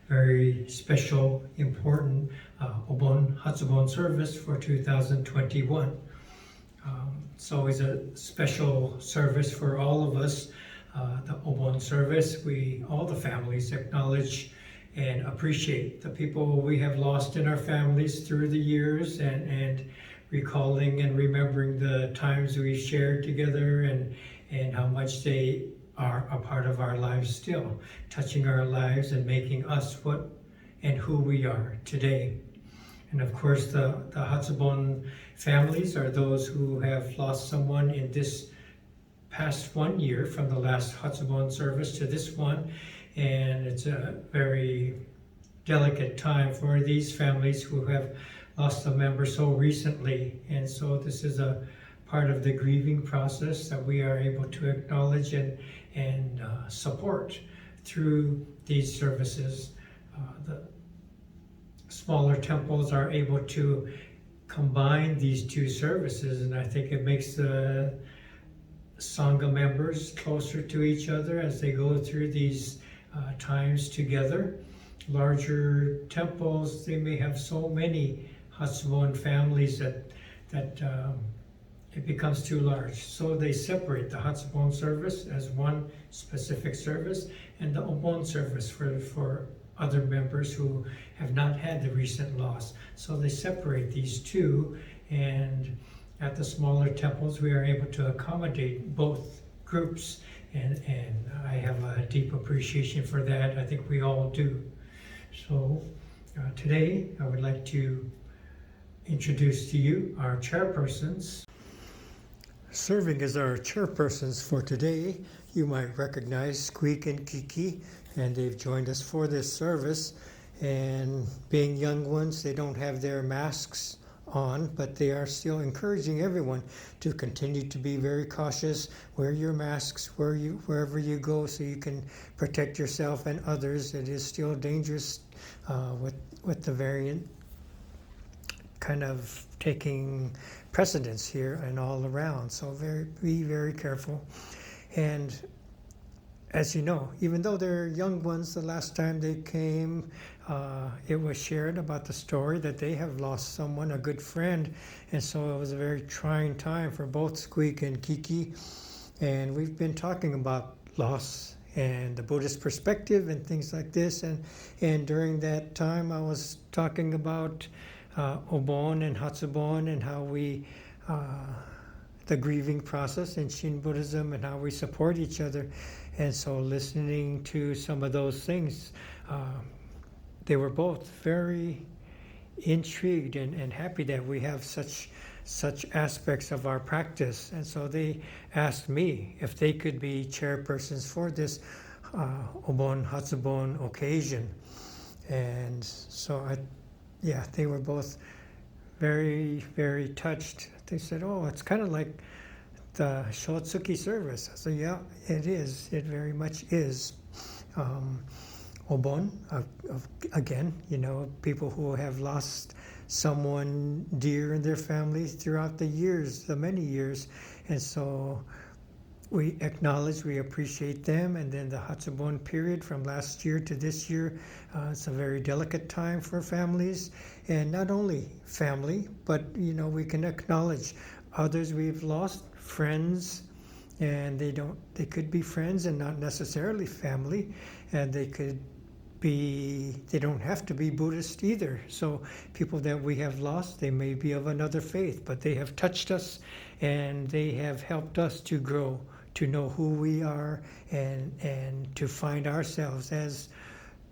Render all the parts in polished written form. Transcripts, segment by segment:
very special, important Obon Hatsubon Service for 2021. It's always a special service for all of us. The Obon service, all the families acknowledge and appreciate the people we have lost in our families through the years, and recalling and remembering the times we shared together, and how much they are a part of our lives still, touching our lives and making us what and who we are today. And of course, the Hatsubon families are those who have lost someone in this past 1 year, from the last Hatsubon service to this one. And it's a very delicate time for these families who have lost a member so recently. And so this is a part of the grieving process that we are able to acknowledge and support through these services. The smaller temples are able to combine these two services, and I think it makes the Sangha members closer to each other as they go through these times together. Larger temples, they may have so many Hatsubon families that it becomes too large. So they separate the Hatsubon service as one specific service, and the Obon service for other members who have not had the recent loss. So they separate these two, and at the smaller temples we are able to accommodate both groups, and I have a deep appreciation for that. I think we all do. So today I would like to introduce to you our chairpersons. Serving as our chairpersons for today, you might recognize Squeek and Kiki, and they've joined us for this service. And being young ones, they don't have their masks on, but they are still encouraging everyone to continue to be very cautious. Wear your masks wherever you go, so you can protect yourself and others. It is still dangerous with the variant kind of taking precedence here and all around. So be very careful. And as you know, even though they're young ones, the last time they came, it was shared about the story that they have lost someone, a good friend. And so it was a very trying time for both Squeek and Kiki. And we've been talking about loss and the Buddhist perspective and things like this. And during that time, I was talking about Obon and Hatsubon, and how we, the grieving process in Shin Buddhism, and how we support each other. And so listening to some of those things, they were both very intrigued and happy that we have such aspects of our practice. And so they asked me if they could be chairpersons for this Obon Hatsubon occasion. And so they were both very, very touched. They said, "Oh, it's kind of like the Shotsuki service." So yeah, it is. It very much is. Obon, again, people who have lost someone dear in their families throughout the years, the many years. And so we acknowledge, we appreciate them. And then the Hatsubon period from last year to this year, it's a very delicate time for families. And not only family, but we can acknowledge others we've lost, friends, and they could be friends and not necessarily family, and they don't have to be Buddhist either. So people that we have lost, they may be of another faith, but they have touched us, and they have helped us to grow, to know who we are, and to find ourselves as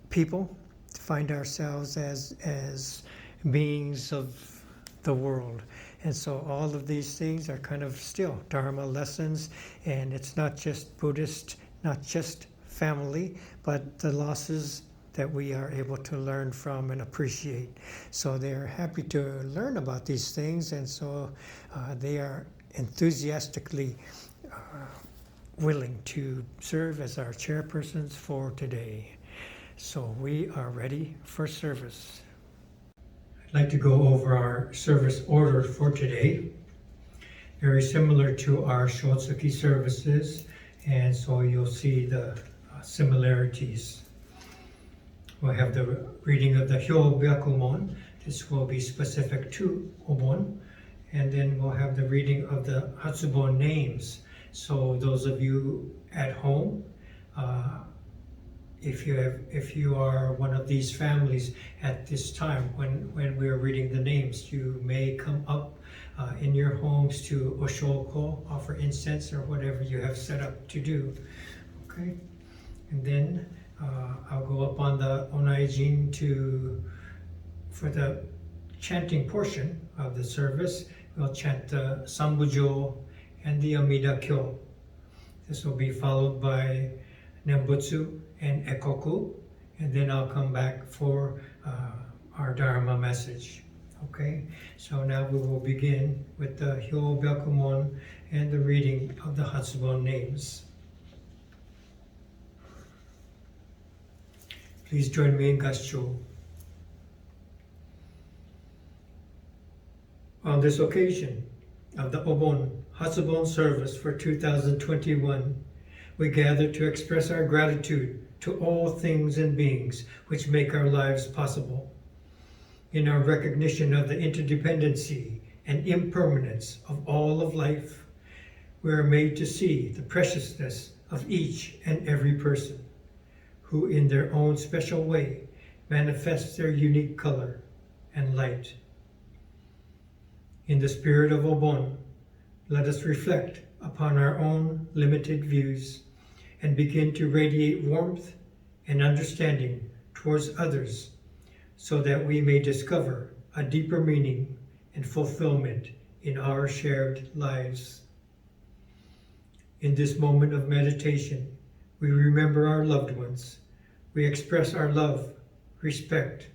people, to find ourselves as beings of the world. And so all of these things are kind of still Dharma lessons, and it's not just Buddhist, not just family, but the losses that we are able to learn from and appreciate. So they're happy to learn about these things, and so they are enthusiastically willing to serve as our chairpersons for today. So we are ready for service. I'd like to go over our service order for today. Very similar to our Shotsuki services, and so you'll see the similarities. We'll have the reading of the Hyobyakumon. This will be specific to Obon. And then we'll have the reading of the Hatsubon names. So those of you at home, if you are one of these families at this time, when we are reading the names, you may come up in your homes to Oshoko, offer incense or whatever you have set up to do. Okay, and then I'll go up on the Onaijin for the chanting portion of the service. We'll chant the Sambujo and the Amida Kyo. This will be followed by Nembutsu and Ekoku, and then I'll come back for our Dharma message. Okay, so now we will begin with the Hyobyakumon and the reading of the Hatsubon names. Please join me in Gassho. On this occasion of the Obon Hatsubon Service for 2021, we gather to express our gratitude to all things and beings which make our lives possible. In our recognition of the interdependency and impermanence of all of life, we are made to see the preciousness of each and every person, who in their own special way manifests their unique color and light. In the spirit of Obon, let us reflect upon our own limited views and begin to radiate warmth and understanding towards others, so that we may discover a deeper meaning and fulfillment in our shared lives. In this moment of meditation, we remember our loved ones. We express our love, respect,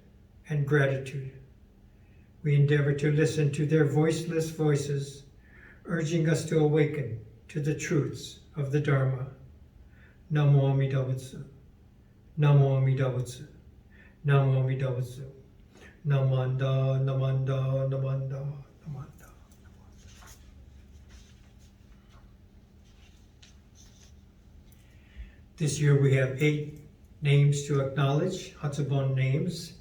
and gratitude. We endeavor to listen to their voiceless voices, urging us to awaken to the truths of the Dharma. Namo Amida Butsu. Namo Amida Butsu. Namo Amida Butsu. Namanda, Namanda, Namanda, Namanda. This year we have 8 names to acknowledge, Hatsubon names.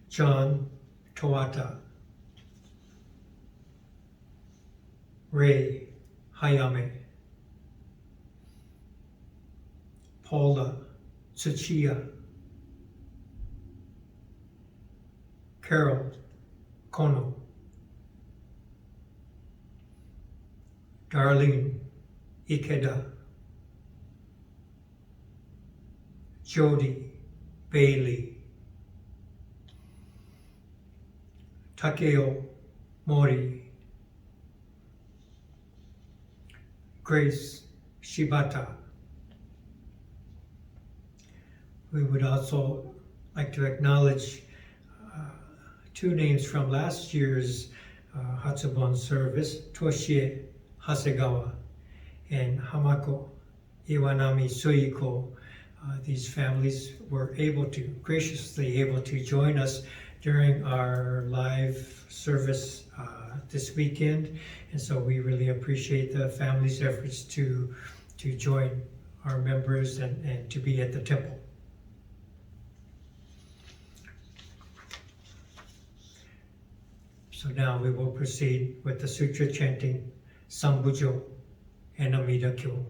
John Tawata, Ray Hayame, Paula Tsuchiya, Carol Kono, Darlene Ikeda, Jody Bailey, Takeo Mori, Grace Shibata. We would also like to acknowledge 2 names from last year's Hatsubon service, Toshie Hasegawa and Hamako Iwanami Suiko. These families were graciously able to join us during our live service this weekend, and so we really appreciate the family's efforts to join our members and to be at the temple. So now we will proceed with the Sutra chanting Sambujo and Amida Kyo.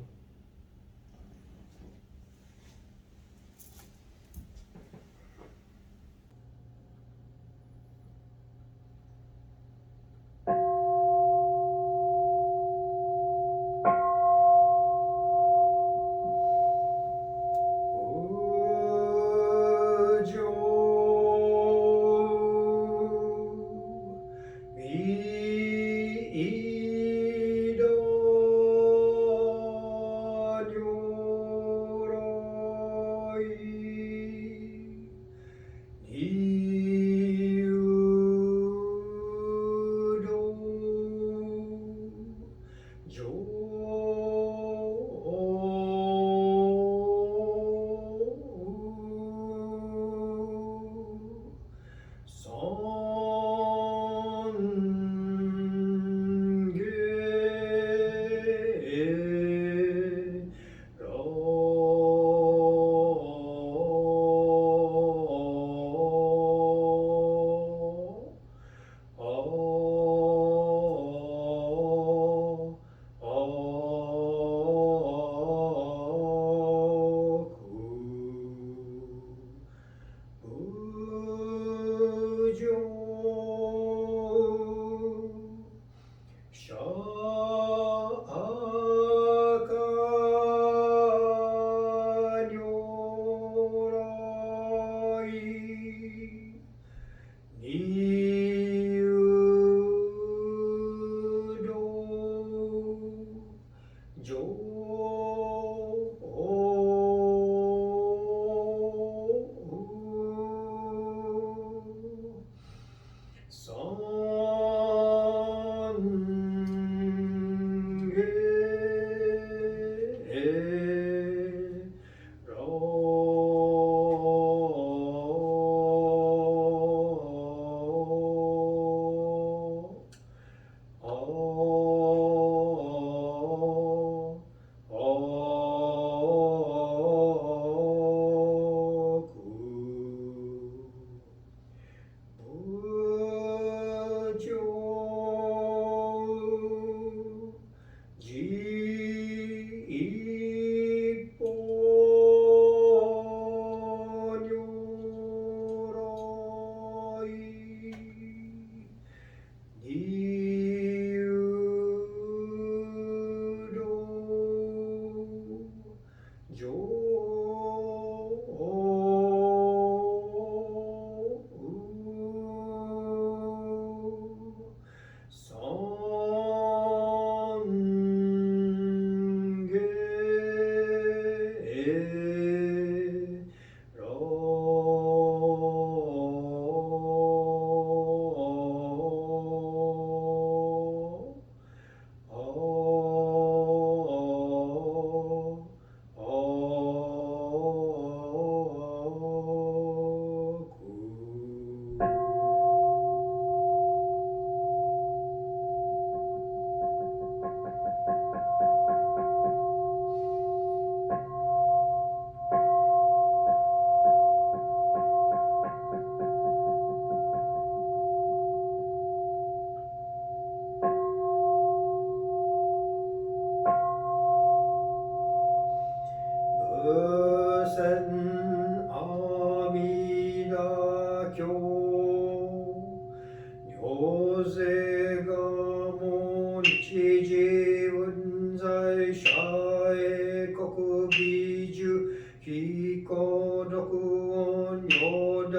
公読音如大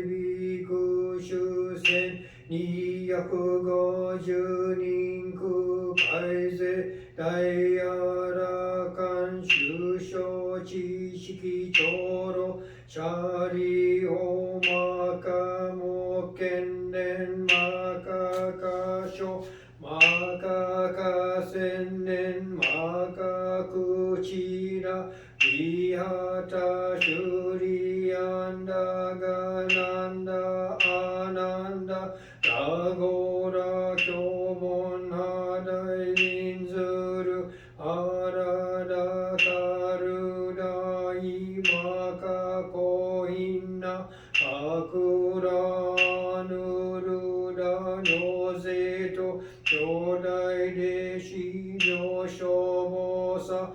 ビク修戦250人区改正大アラカン首相知識長老シャリオマカモケンレンマカカショマカカセンネンマカクチラビハタシュリアンダガナンダアナンダラゴラキョボンハダイミンズルアラダカルダイマカコインナアクラヌルダニョゼト兄弟弟子上昇坊さ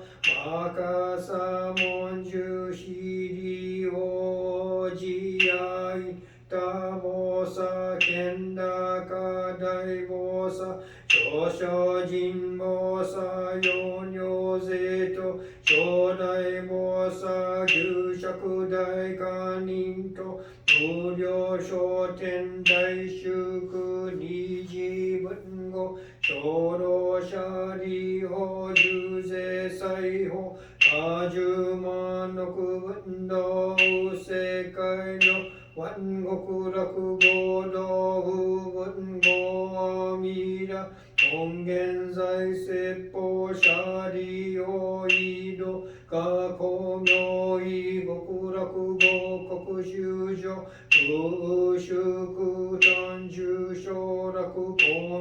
マカサモンジュシリオジアイタボサケンダカダイボサ少々人ボサヨニョゼト兄弟ボサ牛尺大官人と無料商店大祝二次文語長老者利法重税裁法多十万の運動世界の万国楽合同不文豪阿弥陀本現在説法者利用移動過公明意極楽合国修上空宿単重省楽公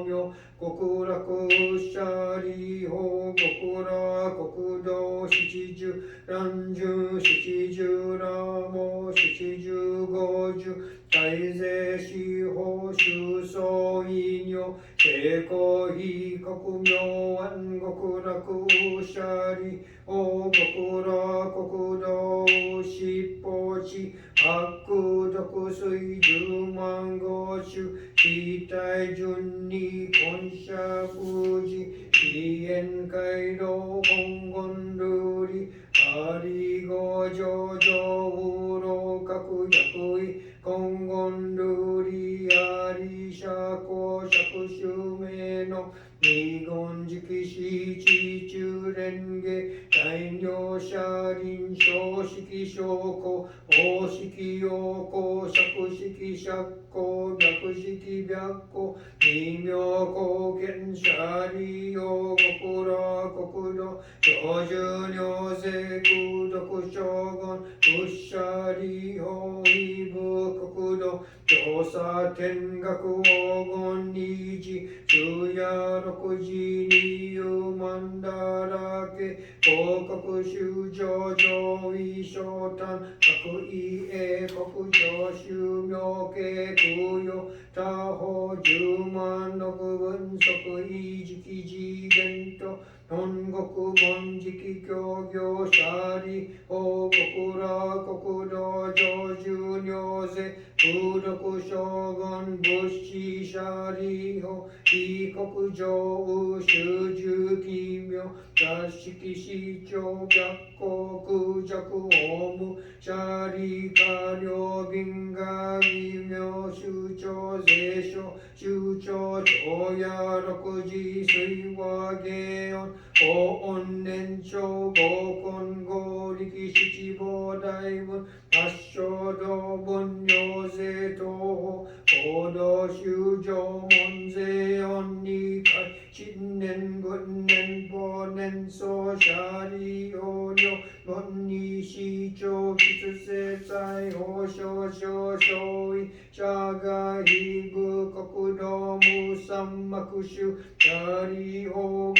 明極楽者利法極楽国道七十乱十七十羅網七十五十大税司法修相異尿成功非国明万極楽者利法極楽国道七法地悪毒水十万号種地体順に根社富士非縁回廊本言ルリありご上上無老各百位根言ルリあり社交釈襲名の二言直死地中蓮華大尿車輪小式証拠大式陽光釈式釈光白式白光微妙光見車利用極楽国土長寿尿税空毒将軍仏舎利法異部国土調査天学黄金二次昼夜六時二遊万だらけ広告修上上位昇誕各位英国上修妙慶空用他方十万六分即位時期次元と本国本時期協業者利法国楽国道上重尿税空毒将軍物資者利法異国上修十奇妙雑式市長白光空弱オムシャリカ両便が微妙州長税所州長長夜六時水和下音高音年長合根合力七宝大文圧勝道文行税東方行動修上門税音二回新年文年法年相者利用量門二市長吉世在法少々少位社外非部国道無三幕州者利法合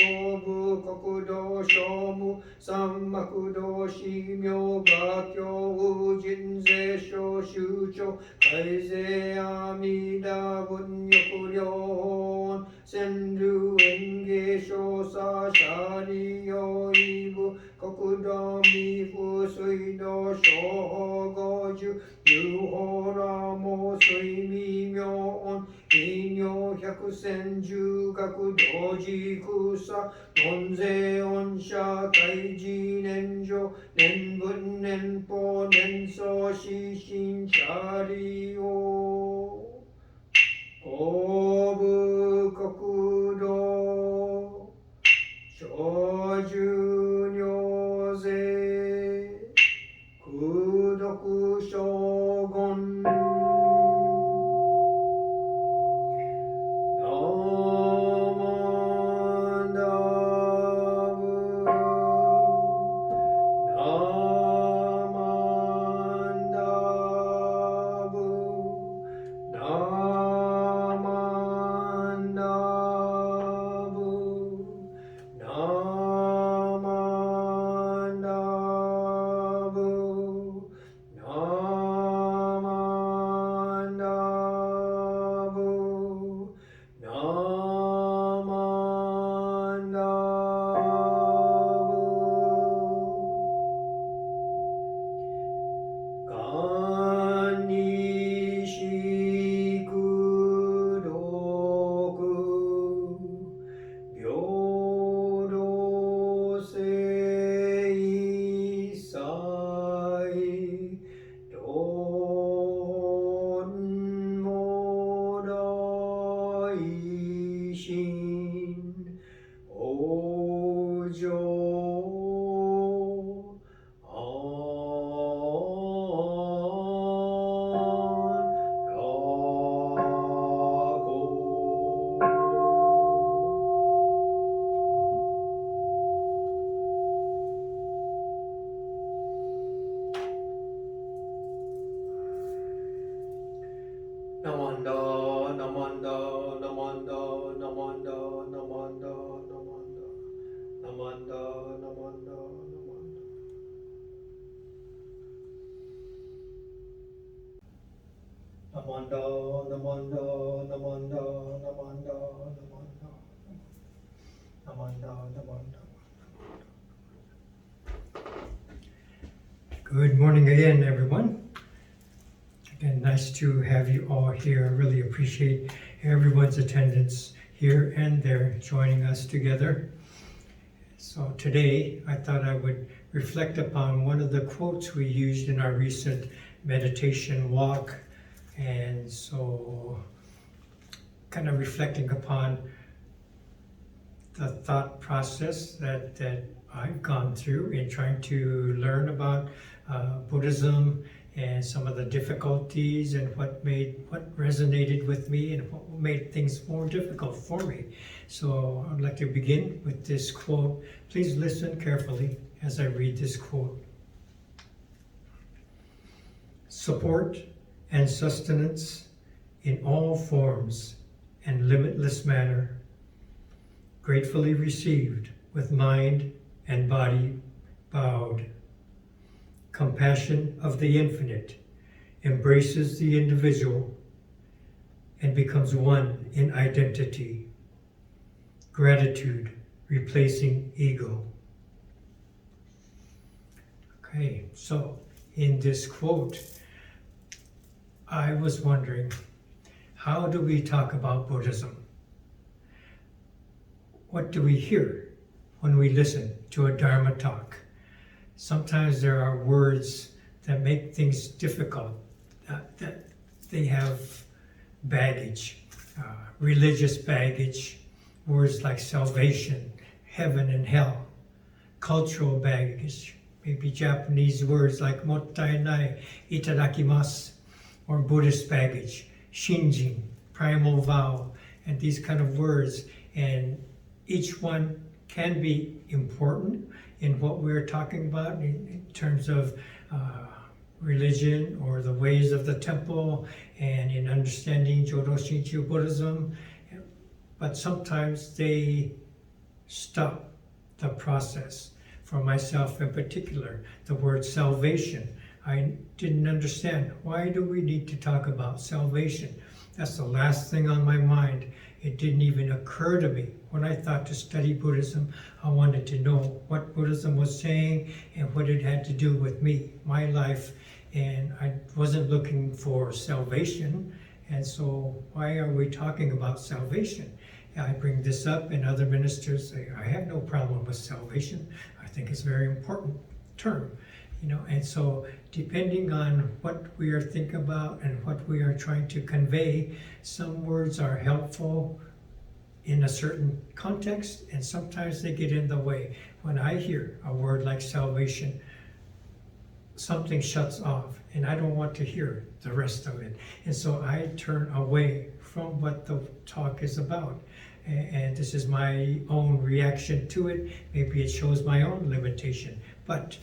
部国道商務三幕道市名画教人税所州長改正阿弥陀文欲両本川柳園芸少佐者利用異部国道未府水道小法五十有法羅網水未妙音異尿百百戦十角同時空差門税恩赦開示念上念文念法念相死心者利用公部国土小寿尿税功徳将軍Good morning again, everyone. Again, nice to have you all here. I really appreciate everyone's attendance here and there joining us together. So today, I thought I would reflect upon one of the quotes we used in our recent meditation walk. And so, kind of reflecting upon the thought process that I've gone through in trying to learn about Buddhism and some of the difficulties and what resonated with me and what made things more difficult for me. So I'd like to begin with this quote. Please listen carefully as I read this quote. Support and sustenance in all forms and limitless manner, gratefully received with mind and body bowed. Compassion of the infinite embraces the individual and becomes one in identity. Gratitude replacing ego. Okay, so in this quote, I was wondering, how do we talk about Buddhism? What do we hear when we listen to a Dharma talk? Sometimes there are words that make things difficult, that they have baggage, religious baggage, words like salvation, heaven and hell, cultural baggage, maybe Japanese words like mottai nai, itadakimasu, or Buddhist baggage, shinjin, primal vow, and these kind of words. And each one can be important in what we're talking about in terms of religion or the ways of the temple and in understanding Jodo Shinshu Buddhism. But sometimes they stop the process. For myself in particular, the word salvation, I didn't understand. Why do we need to talk about salvation? That's the last thing on my mind. It didn't even occur to me. When I thought to study Buddhism, I wanted to know what Buddhism was saying and what it had to do with me, my life. And I wasn't looking for salvation. And so why are we talking about salvation? I bring this up and other ministers say, I have no problem with salvation. I think it's a very important term, and so depending on what we are thinking about and what we are trying to convey, some words are helpful in a certain context, and sometimes they get in the way. When I hear a word like salvation, something shuts off, and I don't want to hear the rest of it. And so I turn away from what the talk is about. And this is my own reaction to it. Maybe it shows my own limitation, but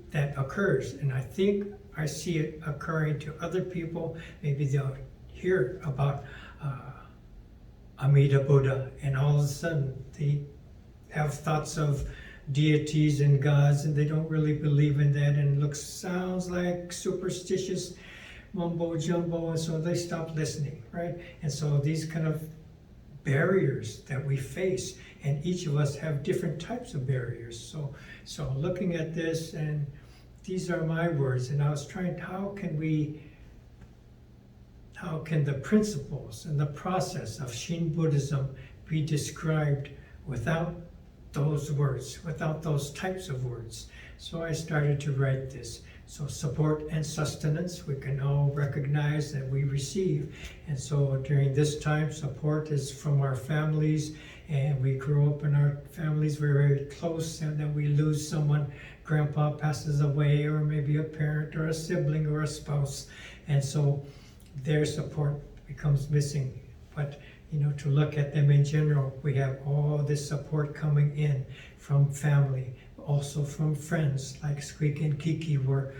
that occurs. And I think I see it occurring to other people. Maybe they'll hear about Amida Buddha, and all of a sudden they have thoughts of deities and gods, and they don't really believe in that, and sounds like superstitious mumbo jumbo, and so they stop listening, right? And so these kind of barriers that we face, and each of us have different types of barriers. So looking at this, and these are my words, and I was trying, how can the principles and the process of Shin Buddhism be described without those words, without those types of words? So I started to write this. So support and sustenance, we can all recognize that we receive. And so during this time, support is from our families, and we grow up in our families, we're very close, and then we lose someone, grandpa passes away, or maybe a parent or a sibling or a spouse, and so their support becomes missing. But to look at them in general, we have all this support coming in from family, also from friends like Squeek and Kiki were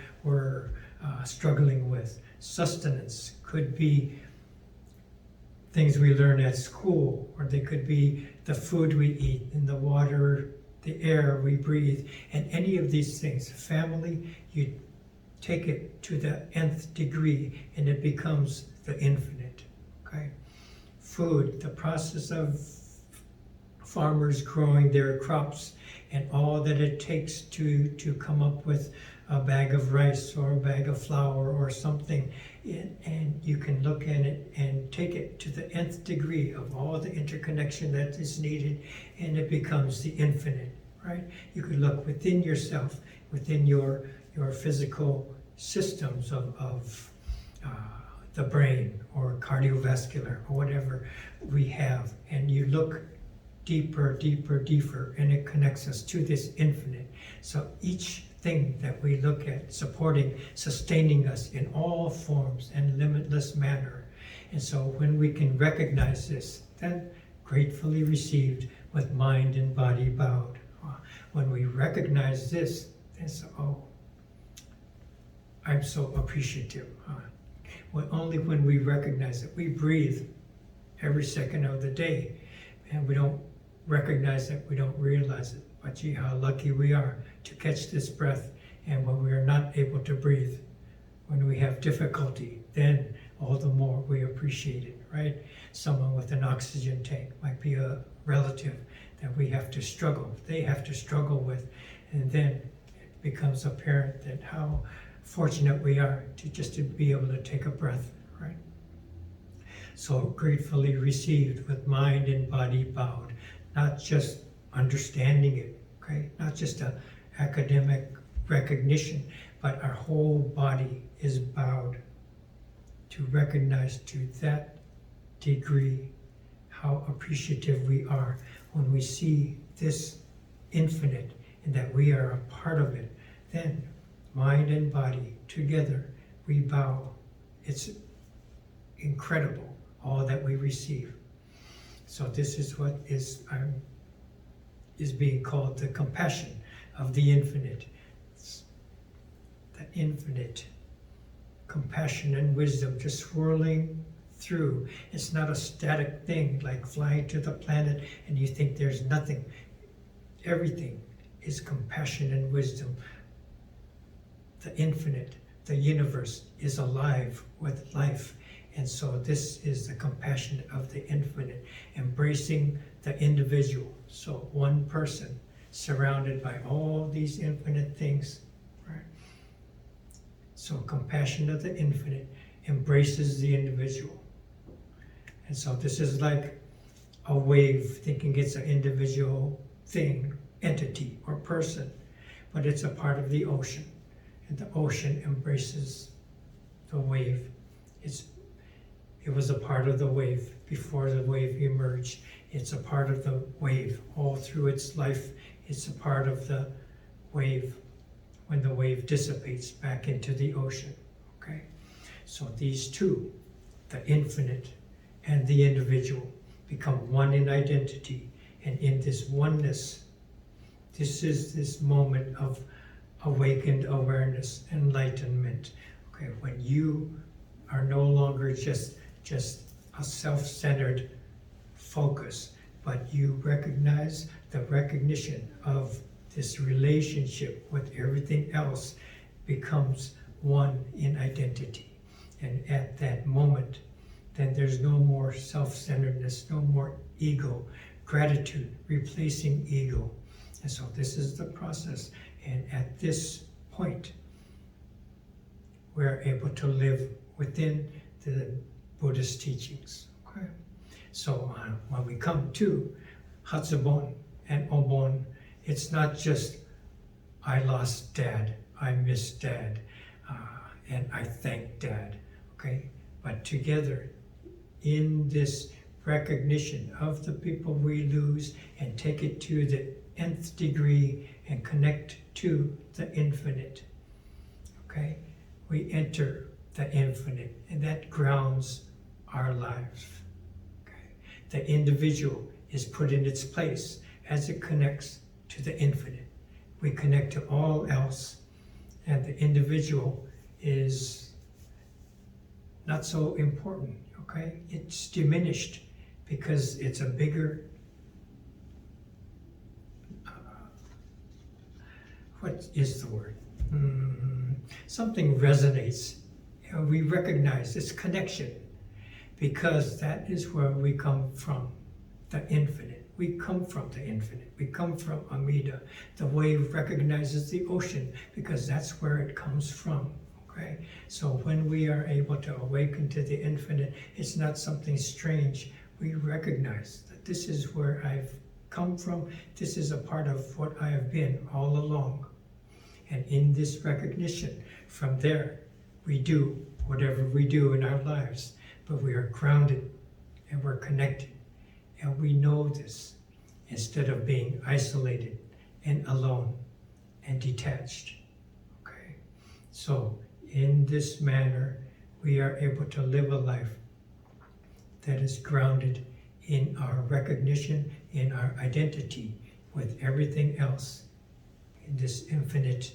struggling with. Sustenance could be things we learn at school, or they could be the food we eat and the water, the air we breathe, and any of these things. Family, you take it to the nth degree and it becomes the infinite, okay? Food, the process of farmers growing their crops and all that it takes to come up with a bag of rice or a bag of flour or something, and you can look at it and take it to the nth degree of all the interconnection that is needed, and it becomes the infinite, right? You could look within yourself, within your physical systems of the brain or cardiovascular or whatever we have, and you look deeper, deeper, deeper, and it connects us to this infinite. So each thing that we look at, supporting, sustaining us in all forms and limitless manner. And so when we can recognize this, then gratefully received with mind and body bowed. When we recognize this, then I'm so appreciative. Only when we recognize it, we breathe every second of the day, and we don't recognize it, we don't realize it. But gee, how lucky we are to catch this breath. And when we are not able to breathe, when we have difficulty, then all the more we appreciate it, right? Someone with an oxygen tank might be a relative that we have to struggle, they have to struggle with, and then it becomes apparent that how fortunate we are to be able to take a breath, right? So gratefully received with mind and body bowed, not just understanding it, okay? Not just an academic recognition, but our whole body is bowed to recognize to that degree how appreciative we are when we see this infinite and that we are a part of it. Then mind and body together, we bow. It's incredible, all that we receive. So this is what is being called the compassion of the infinite. It's the infinite compassion and wisdom just swirling through. It's not a static thing like flying to the planet and you think there's nothing. Everything is compassion and wisdom. The infinite, the universe is alive with life. And so this is the compassion of the infinite, embracing the individual. So one person surrounded by all these infinite things, right? So compassion of the infinite, embraces the individual. And so this is like a wave, thinking it's an individual thing, entity, or person, but it's a part of the ocean. And the ocean embraces the wave. It was a part of the wave before the wave emerged. It's a part of the wave all through its life. It's a part of the wave when the wave dissipates back into the ocean. Okay? So these two, the infinite and the individual, become one in identity. And in this oneness, this is this moment of awakened awareness, enlightenment. Okay, when you are no longer just a self-centered focus, but you recognize the recognition of this relationship with everything else becomes one in identity. And at that moment, then there's no more self-centeredness, no more ego, gratitude replacing ego. And so this is the process. And at this point, we're able to live within the Buddhist teachings. Okay? So when we come to Hatsubon and Obon, it's not just, I lost Dad, I miss Dad, and I thank Dad. Okay? But together, in this recognition of the people we lose and take it to the nth degree and connect to the infinite. Okay? We enter the infinite, and that grounds our lives. Okay? The individual is put in its place as it connects to the infinite. We connect to all else, and the individual is not so important. Okay? It's diminished because it's a bigger, what is the word? Something resonates. And we recognize this connection because that is where we come from, the infinite. We come from the infinite. We come from Amida. The wave recognizes the ocean because that's where it comes from. Okay? So when we are able to awaken to the infinite, it's not something strange. We recognize that this is where I've come from. This is a part of what I have been all along. And in this recognition, from there, we do whatever we do in our lives, but we are grounded and we're connected. And we know this instead of being isolated and alone and detached. Okay? So in this manner, we are able to live a life that is grounded in our recognition, in our identity with everything else in this infinite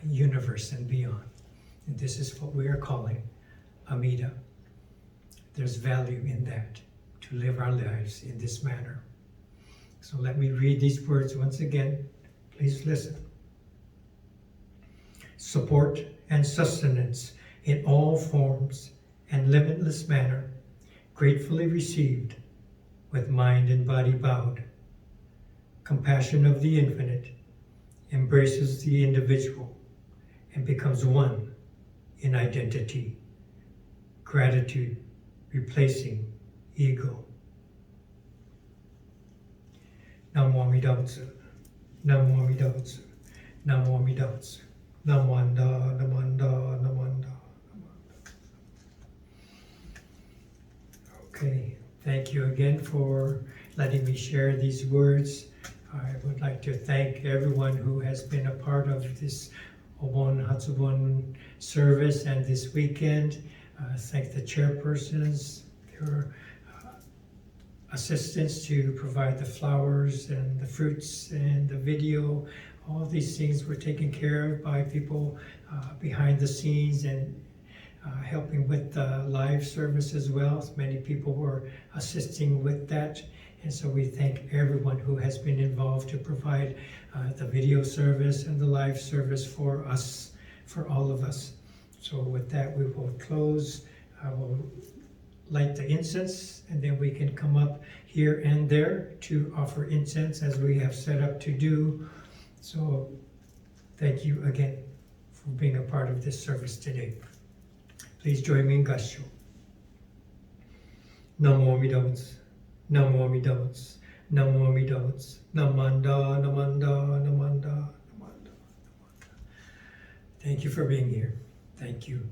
universe and beyond. And this is what we are calling Amida. There's value in that, to live our lives in this manner. So let me read these words once again. Please listen. Support and sustenance in all forms and limitless manner, gratefully received, with mind and body bowed. Compassion of the infinite embraces the individual and becomes one in identity. Gratitude replacing ego. Namo Amida Butsu. Namo Amida Butsu. Namo Amida Butsu. Namanda, namanda, namanda. Okay, thank you again for letting me share these words. I would like to thank everyone who has been a part of this Obon Hatsubon service and this weekend. Thank the chairpersons, their assistance to provide the flowers and the fruits and the video. All these things were taken care of by people behind the scenes and helping with the live service as well. Many people were assisting with that. And so we thank everyone who has been involved to provide the video service and the live service for us, for all of us. So with that, we will close. I will light the incense, and then we can come up here and there to offer incense as we have set up to do. So thank you again for being a part of this service today. Please join me in Gassho. Namo Amida Butsu. Namo Amida Butsu. Namo Amida Butsu. Namanda, Namanda, Namanda, Namanda. Thank you for being here. Thank you.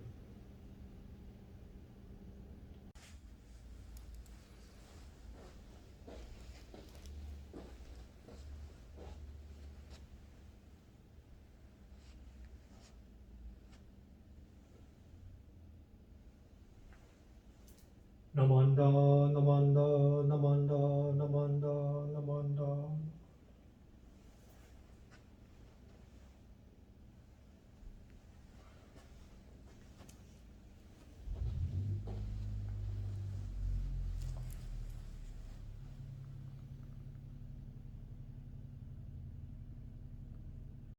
Namanda, Namanda,